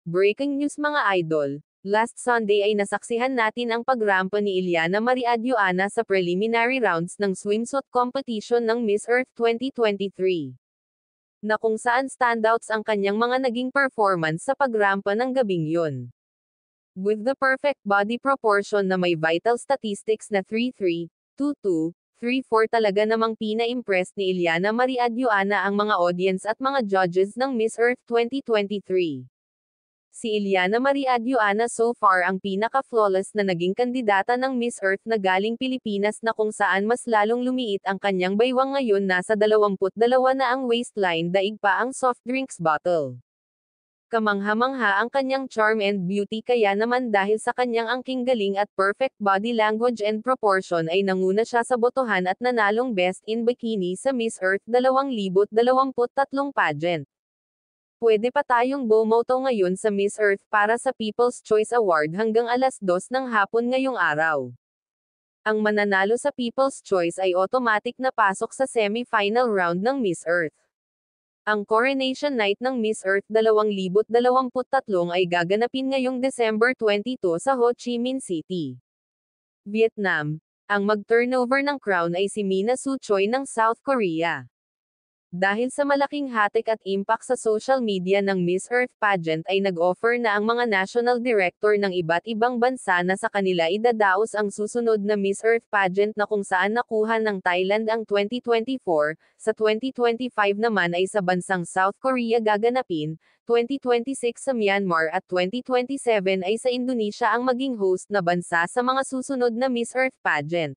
Breaking news mga idol. Last Sunday ay nasaksihan natin ang pagrampa ni Iliana Maria Adjuana sa preliminary rounds ng swimsuit competition ng Miss Earth 2023. Na kung saan standouts ang kanyang mga naging performance sa pagrampa ng gabing yun. With the perfect body proportion na may vital statistics na 3'3", 2'2", 3'4", talaga namang pina-impress ni Iliana Maria Adjuana ang mga audience at mga judges ng Miss Earth 2023. Si Iliana Maria Adjuana so far ang pinaka-flawless na naging kandidata ng Miss Earth na galing Pilipinas na kung saan mas lalong lumiit ang kanyang baywang ngayon nasa 22 na ang waistline daig pa ang soft drinks bottle. Kamangha-mangha ang kanyang charm and beauty kaya naman dahil sa kanyang angking galing at perfect body language and proportion ay nanguna siya sa botohan at nanalong Best in Bikini sa Miss Earth 2023 pageant. Pwede pa tayong bumoto ngayon sa Miss Earth para sa People's Choice Award hanggang 2:00 ng hapon ngayong araw. Ang mananalo sa People's Choice ay automatic na pasok sa semi-final round ng Miss Earth. Ang Coronation Night ng Miss Earth 2023 ay gaganapin ngayong December 22 sa Ho Chi Minh City, Vietnam. Ang mag-turnover ng crown ay si Mina Soo Choi ng South Korea. Dahil sa malaking hatik at impact sa social media ng Miss Earth pageant ay nag-offer na ang mga national director ng iba't ibang bansa na sa kanila idadaos ang susunod na Miss Earth pageant na kung saan nakuha ng Thailand ang 2024, sa 2025 naman ay sa bansang South Korea gaganapin, 2026 sa Myanmar at 2027 ay sa Indonesia ang maging host na bansa sa mga susunod na Miss Earth pageant.